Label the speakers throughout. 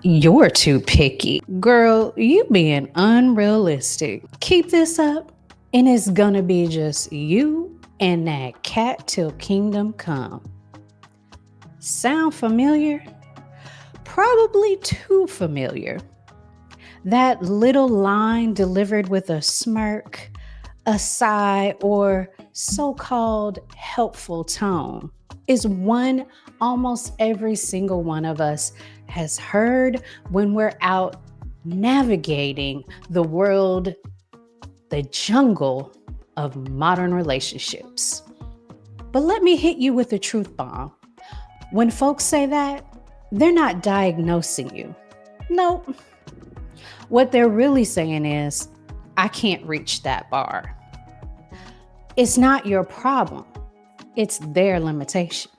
Speaker 1: You're too picky. Girl, you being unrealistic. Keep this up, and it's gonna be just you and that cat till kingdom come. Sound familiar? Probably too familiar. That little line delivered with a smirk, a sigh, or so called helpful tone is one almost every single one of us has heard when we're out navigating the world, the jungle of modern relationships. But let me hit you with a truth bomb. When folks say that, they're not diagnosing you. Nope. What they're really saying is, I can't reach that bar. It's not your problem, it's their limitation.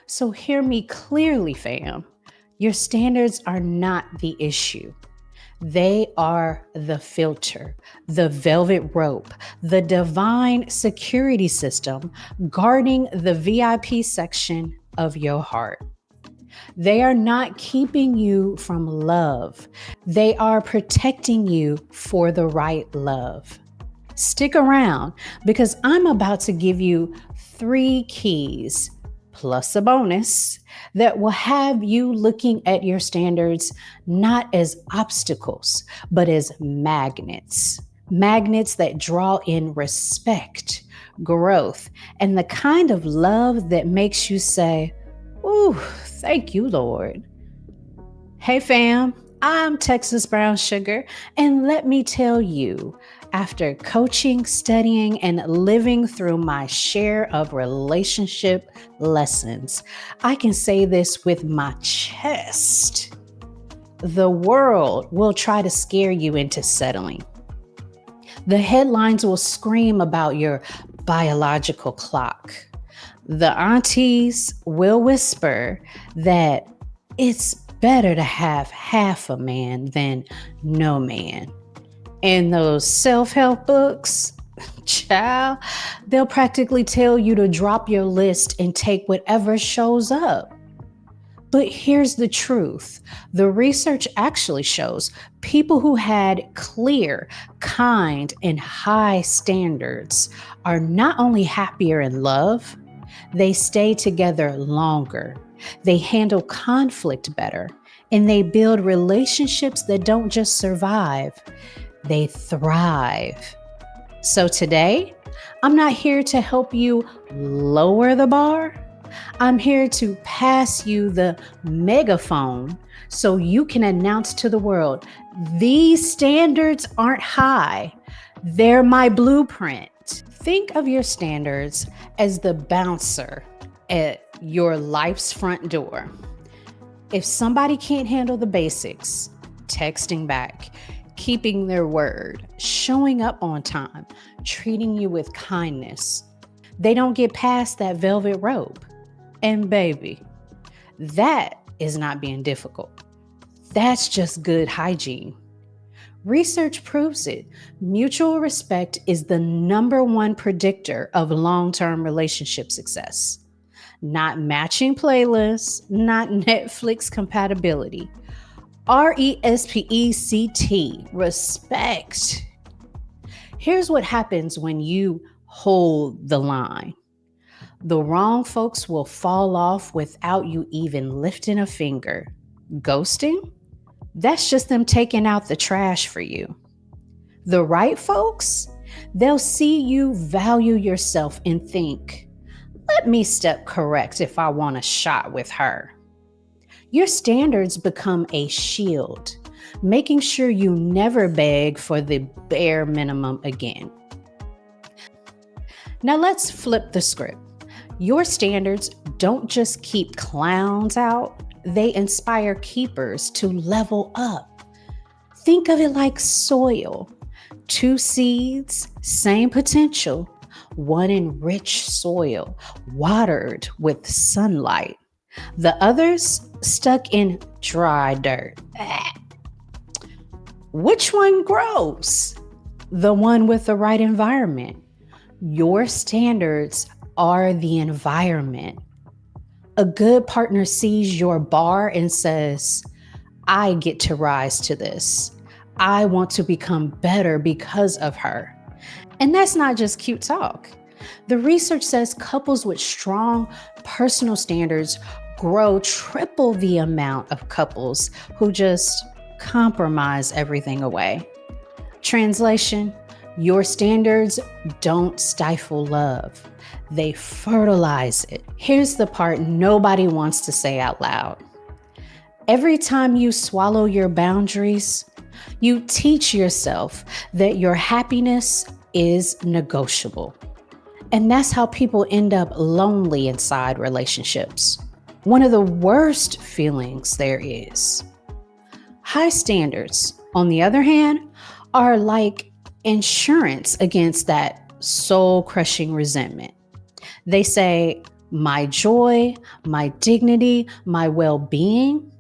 Speaker 1: So hear me clearly, fam. Your standards are not the issue. They are the filter, the velvet rope, the divine security system guarding the VIP section of your heart. They are not keeping you from love. They are protecting you for the right love. Stick around because I'm about to give you 3 keys plus a bonus that will have you looking at your standards not as obstacles, but as magnets. Magnets that draw in respect, growth, and the kind of love that makes you say, "Ooh, thank you, Lord." Hey fam, I'm Texas Brown Sugar, and let me tell you, after coaching, studying, and living through my share of relationship lessons, I can say this with my chest. The world will try to scare you into settling. The headlines will scream about your biological clock. The aunties will whisper that it's better to have half a man than no man. And those self-help books, child, they'll practically tell you to drop your list and take whatever shows up. But here's the truth. The research actually shows people who had clear, kind, and high standards are not only happier in love, they stay together longer. They handle conflict better, and they build relationships that don't just survive, they thrive. So today, I'm not here to help you lower the bar. I'm here to pass you the megaphone so you can announce to the world, these standards aren't high, they're my blueprint. Think of your standards as the bouncer at your life's front door. If somebody can't handle the basics, texting back, keeping their word, showing up on time, treating you with kindness, they don't get past that velvet rope. And baby, that is not being difficult. That's just good hygiene. Research proves it. Mutual respect is the number one predictor of long-term relationship success. Not matching playlists, not Netflix compatibility. RESPECT, respect. Here's what happens when you hold the line. The wrong folks will fall off without you even lifting a finger. Ghosting? That's just them taking out the trash for you. The right folks? They'll see you value yourself and think, let me step correct if I want a shot with her. Your standards become a shield, making sure you never beg for the bare minimum again. Now let's flip the script. Your standards don't just keep clowns out, they inspire keepers to level up. Think of it like soil. 2 seeds, same potential. One in rich soil, watered with sunlight. The others stuck in dry dirt. Which one grows? The one with the right environment. Your standards are the environment. A good partner sees your bar and says, I get to rise to this. I want to become better because of her. And that's not just cute talk. The research says couples with strong personal standards grow triple the amount of couples who just compromise everything away. Translation: your standards don't stifle love, they fertilize it. Here's the part nobody wants to say out loud. Every time you swallow your boundaries, you teach yourself that your happiness is negotiable. And that's how people end up lonely inside relationships. One of the worst feelings there is. High standards, on the other hand, are like insurance against that soul-crushing resentment. They say, my joy, my dignity, my well-being,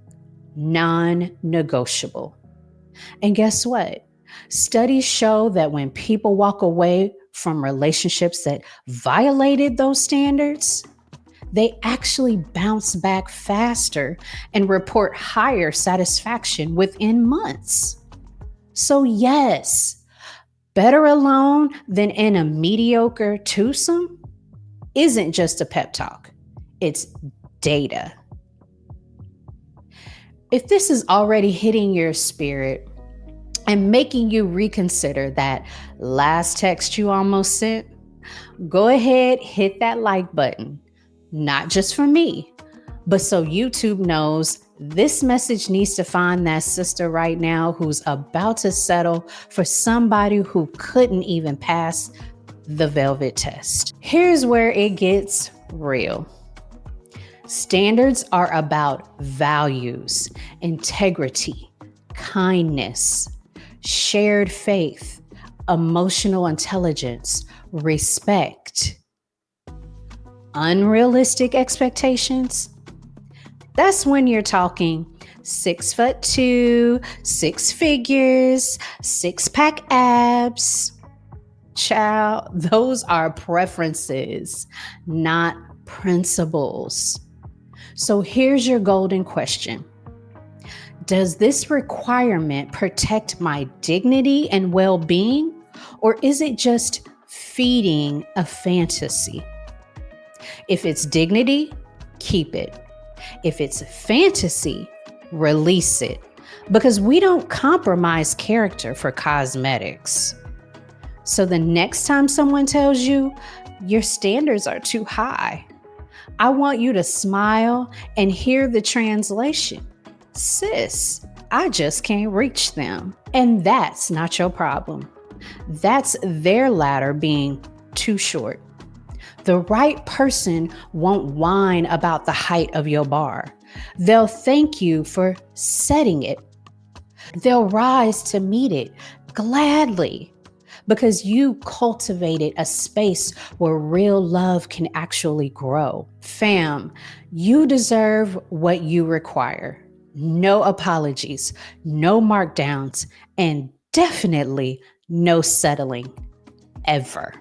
Speaker 1: non-negotiable. And guess what? Studies show that when people walk away from relationships that violated those standards, they actually bounce back faster and report higher satisfaction within months. So yes, better alone than in a mediocre twosome isn't just a pep talk, it's data. If this is already hitting your spirit and making you reconsider that last text you almost sent, go ahead, hit that like button. Not just for me, but so YouTube knows this message needs to find that sister right now who's about to settle for somebody who couldn't even pass the velvet test. Here's where it gets real. Standards are about values, integrity, kindness, shared faith, emotional intelligence, respect. Unrealistic expectations? That's when you're talking 6'2", 6 figures, 6-pack abs. Child, those are preferences, not principles. So here's your golden question. Does this requirement protect my dignity and well-being, or is it just feeding a fantasy? If it's dignity, keep it. If it's fantasy, release it. Because we don't compromise character for cosmetics. So the next time someone tells you your standards are too high, I want you to smile and hear the translation. Sis, I just can't reach them. And that's not your problem. That's their ladder being too short. The right person won't whine about the height of your bar. They'll thank you for setting it. They'll rise to meet it gladly because you cultivated a space where real love can actually grow. Fam, you deserve what you require. No apologies, no markdowns, and definitely no settling, ever.